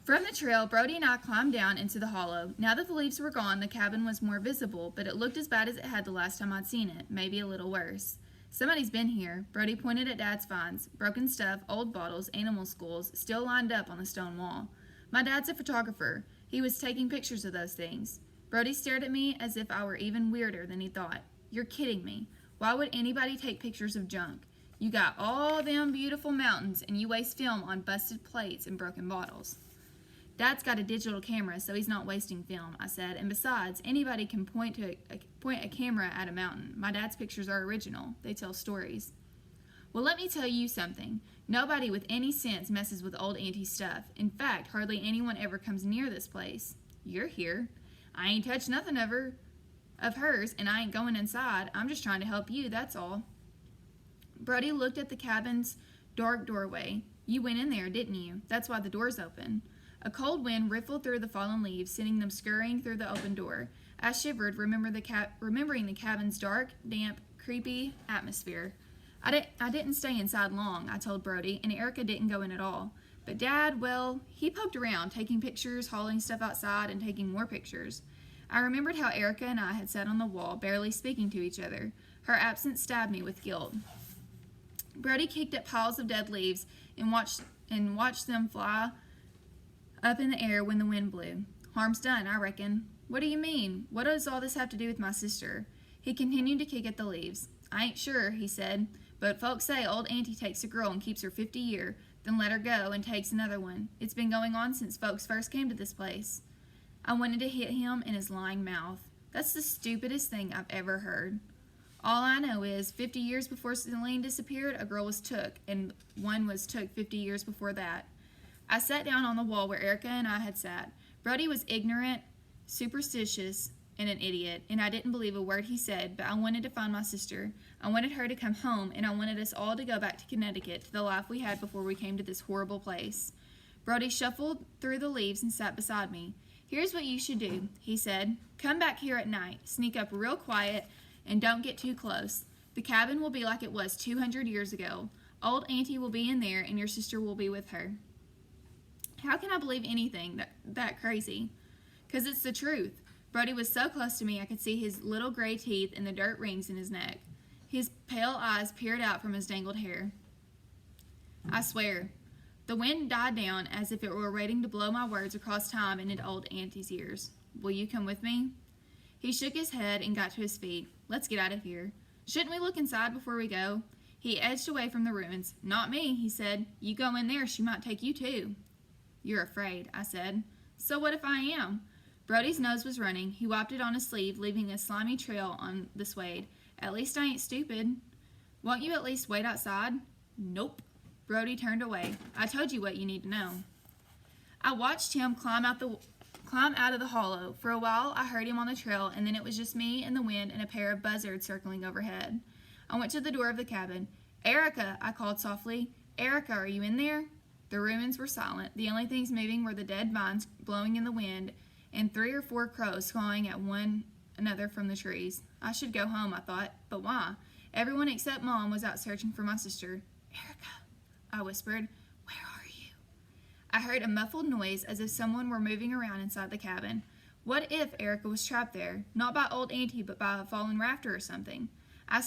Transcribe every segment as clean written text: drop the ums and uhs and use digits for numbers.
From the trail, Brody and I climbed down into the hollow. Now that the leaves were gone, the cabin was more visible, but it looked as bad as it had the last time I'd seen it, maybe a little worse. Somebody's been here. Brody pointed at Dad's finds. Broken stuff, old bottles, animal skulls, still lined up on the stone wall. My dad's a photographer. He was taking pictures of those things. Brody stared at me as if I were even weirder than he thought. You're kidding me. Why would anybody take pictures of junk? You got all them beautiful mountains and you waste film on busted plates and broken bottles. Dad's got a digital camera, so he's not wasting film, I said. And besides, anybody can point a camera at a mountain. My dad's pictures are original. They tell stories. Well, let me tell you something. Nobody with any sense messes with old Auntie's stuff. In fact, hardly anyone ever comes near this place. You're here. I ain't touched nothing of hers, and I ain't going inside. I'm just trying to help you, that's all. Brody looked at the cabin's dark doorway. You went in there, didn't you? That's why the door's open. A cold wind riffled through the fallen leaves, sending them scurrying through the open door. I shivered, remembering the cabin's dark, damp, creepy atmosphere. I didn't stay inside long, I told Brody, and Erica didn't go in at all. But Dad, well, he poked around, taking pictures, hauling stuff outside, and taking more pictures. I remembered how Erica and I had sat on the wall, barely speaking to each other. Her absence stabbed me with guilt. Brody kicked at piles of dead leaves and watched them fly up in the air when the wind blew. Harm's done, I reckon. What do you mean? What does all this have to do with my sister? He continued to kick at the leaves. I ain't sure, he said, but folks say old Auntie takes a girl and keeps her 50 year, then let her go and takes another one. It's been going on since folks first came to this place. I wanted to hit him in his lying mouth. That's the stupidest thing I've ever heard. All I know is 50 years before Celine disappeared, a girl was took, and one was took 50 years before that. I sat down on the wall where Erica and I had sat. Brody was ignorant, superstitious, and an idiot, and I didn't believe a word he said, but I wanted to find my sister. I wanted her to come home, and I wanted us all to go back to Connecticut, to the life we had before we came to this horrible place. Brody shuffled through the leaves and sat beside me. Here's what you should do, he said. Come back here at night, sneak up real quiet, and don't get too close. The cabin will be like it was 200 years ago. Old Auntie will be in there, and your sister will be with her. How can I believe anything that crazy? 'Cause it's the truth. Brody was so close to me I could see his little gray teeth and the dirt rings in his neck. His pale eyes peered out from his dangled hair. I swear. The wind died down as if it were waiting to blow my words across time and into old Auntie's ears. Will you come with me? He shook his head and got to his feet. Let's get out of here. Shouldn't we look inside before we go? He edged away from the ruins. Not me, he said. You go in there, she might take you too. You're afraid, I said. So what if I am? Brody's nose was running. He wiped it on his sleeve, leaving a slimy trail on the suede. At least I ain't stupid. Won't you at least wait outside? Nope. Brody turned away. I told you what you need to know. I watched him climb out of the hollow. For a while, I heard him on the trail, and then it was just me and the wind and a pair of buzzards circling overhead. I went to the door of the cabin. Erica, I called softly. Erica, are you in there? The ruins were silent. The only things moving were the dead vines blowing in the wind and 3 or 4 crows clawing at one another from the trees. I should go home, I thought. But why? Everyone except Mom was out searching for my sister. Erica, I whispered. Where are you? I heard a muffled noise as if someone were moving around inside the cabin. What if Erica was trapped there? Not by old Auntie, but by a fallen rafter or something. I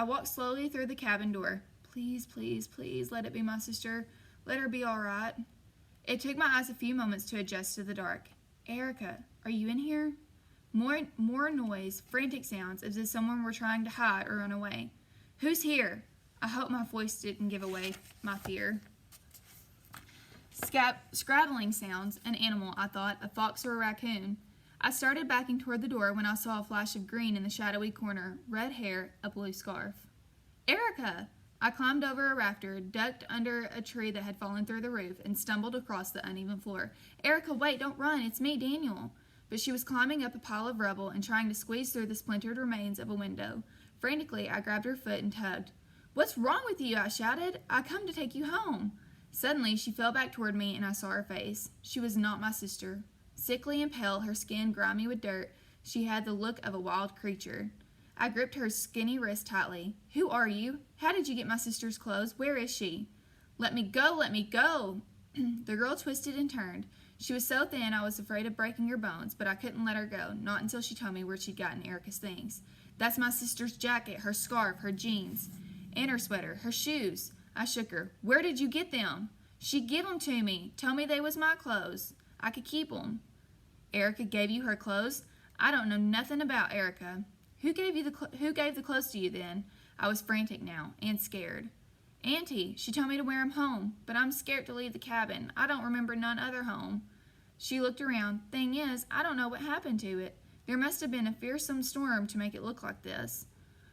walked slowly through the cabin door. Please, please, please, let it be my sister. Let her be all right. It took my eyes a few moments to adjust to the dark. Erica, are you in here? More noise, frantic sounds, as if someone were trying to hide or run away. Who's here? I hope my voice didn't give away my fear. Scrabbling sounds, an animal, I thought, a fox or a raccoon. I started backing toward the door when I saw a flash of green in the shadowy corner, red hair, a blue scarf. Erica! I climbed over a rafter, ducked under a tree that had fallen through the roof, and stumbled across the uneven floor. Erica, wait, don't run, it's me, Daniel. But she was climbing up a pile of rubble and trying to squeeze through the splintered remains of a window. Frantically, I grabbed her foot and tugged. What's wrong with you? I shouted. I come to take you home. Suddenly, she fell back toward me, and I saw her face. She was not my sister. Sickly and pale, her skin grimy with dirt, she had the look of a wild creature. I gripped her skinny wrist tightly. Who are you? How did you get my sister's clothes? Where is she? Let me go, let me go! The girl twisted and turned. She was so thin I was afraid of breaking her bones, but I couldn't let her go, not until she told me where she'd gotten Erica's things. That's my sister's jacket, her scarf, her jeans, and her sweater, her shoes. I shook her. Where did you get them? She give 'em to me. Told me they was my clothes. I could keep 'em. Erica gave you her clothes? I don't know nothing about Erica. Who gave the clothes to you then? I was frantic now, and scared. Auntie, she told me to wear 'em home, but I'm scared to leave the cabin. I don't remember none other home. She looked around. Thing is, I don't know what happened to it. There must have been a fearsome storm to make it look like this.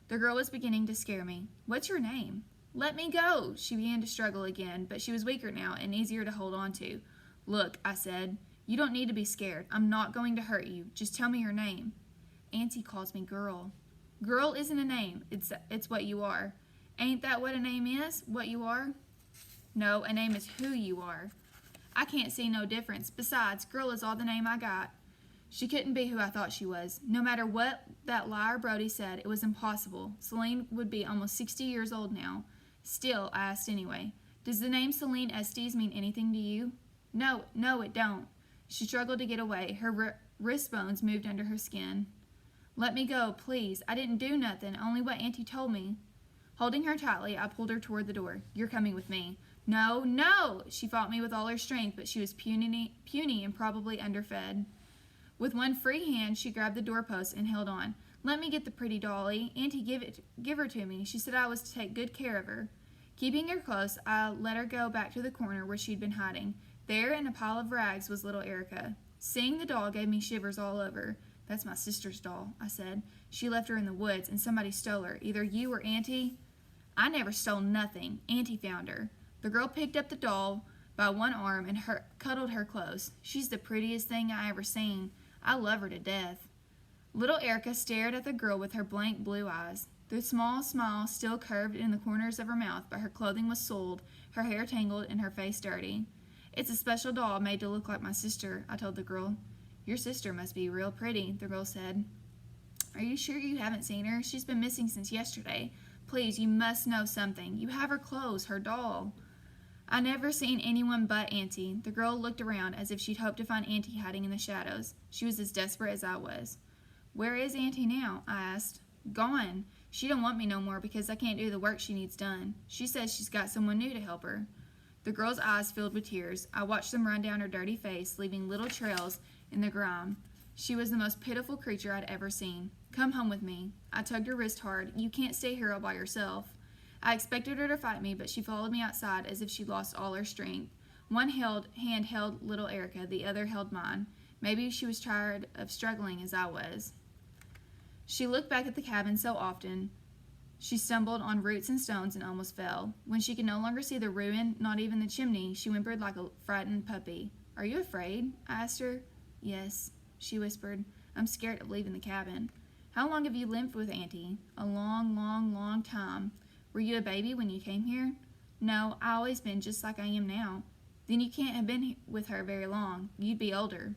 The girl was beginning to scare me. What's your name? Let me go. She began to struggle again, but she was weaker now and easier to hold on to. Look, I said, you don't need to be scared. I'm not going to hurt you. Just tell me your name. Auntie calls me Girl. Girl isn't a name. It's what you are. Ain't that what a name is? What you are? No, a name is who you are. I can't see no difference. Besides, Girl is all the name I got. She couldn't be who I thought she was. No matter what that liar Brody said, it was impossible. Celine would be almost 60 years old now. Still, I asked anyway, does the name Celine Estes mean anything to you? No, it don't. She struggled to get away. Her wrist bones moved under her skin. Let me go, please. I didn't do nothing, only what Auntie told me. Holding her tightly, I pulled her toward the door. You're coming with me. No! She fought me with all her strength, but she was puny and probably underfed. With one free hand, she grabbed the doorpost and held on. Let me get the pretty dolly. Auntie, give her to me. She said I was to take good care of her. Keeping her close, I let her go back to the corner where she'd been hiding. There, in a pile of rags, was little Erica. Seeing the doll gave me shivers all over. That's my sister's doll, I said. She left her in the woods, and somebody stole her. Either you or Auntie. I never stole nothing. Auntie found her. The girl picked up the doll by one arm and cuddled her close. She's the prettiest thing I ever seen. I love her to death. Little Erica stared at the girl with her blank blue eyes. The small smile still curved in the corners of her mouth, but her clothing was soiled, her hair tangled, and her face dirty. It's a special doll made to look like my sister, I told the girl. Your sister must be real pretty, the girl said. Are you sure you haven't seen her? She's been missing since yesterday. Please, you must know something. You have her clothes, her doll. I never seen anyone but Auntie. The girl looked around as if she'd hoped to find Auntie hiding in the shadows. She was as desperate as I was. Where is Auntie now? I asked. Gone. She don't want me no more because I can't do the work she needs done. She says she's got someone new to help her. The girl's eyes filled with tears. I watched them run down her dirty face, leaving little trails in the grime. She was the most pitiful creature I'd ever seen. Come home with me. I tugged her wrist hard. You can't stay here all by yourself. I expected her to fight me, but she followed me outside as if she'd lost all her strength. One hand held little Erica, the other held mine. Maybe she was tired of struggling as I was. She looked back at the cabin so often. She stumbled on roots and stones and almost fell. When she could no longer see the ruin, not even the chimney, she whimpered like a frightened puppy. Are you afraid? I asked her. Yes, she whispered. I'm scared of leaving the cabin. How long have you lived with Auntie? A long time. Were you a baby when you came here? No, I always been just like I am now. Then you can't have been with her very long. You'd be older.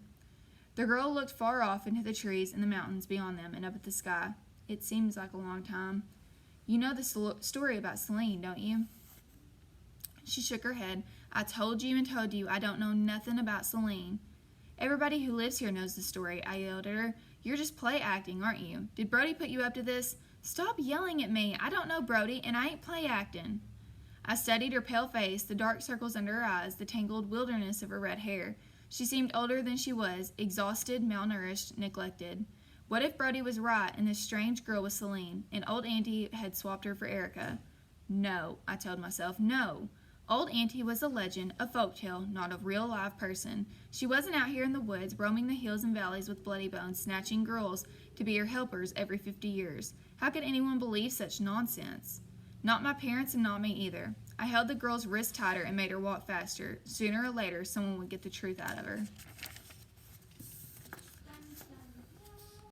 The girl looked far off into the trees and the mountains beyond them and up at the sky. It seems like a long time. You know the story about Celine, don't you? She shook her head. I told you and told you I don't know nothing about Celine. Everybody who lives here knows the story, I yelled at her. You're just play acting, aren't you? Did Brody put you up to this? Stop yelling at me. I don't know Brody, and I ain't play acting. I studied her pale face, the dark circles under her eyes, the tangled wilderness of her red hair. She seemed older than she was, exhausted, malnourished, neglected. What if Brody was right and this strange girl was Celine, and old Auntie had swapped her for Erica? No, I told myself, no. Old Auntie was a legend, a folktale, not a real live person. She wasn't out here in the woods, roaming the hills and valleys with bloody bones, snatching girls to be her helpers every 50 years. How could anyone believe such nonsense? Not my parents and not me either. I held the girl's wrist tighter and made her walk faster. Sooner or later, someone would get the truth out of her.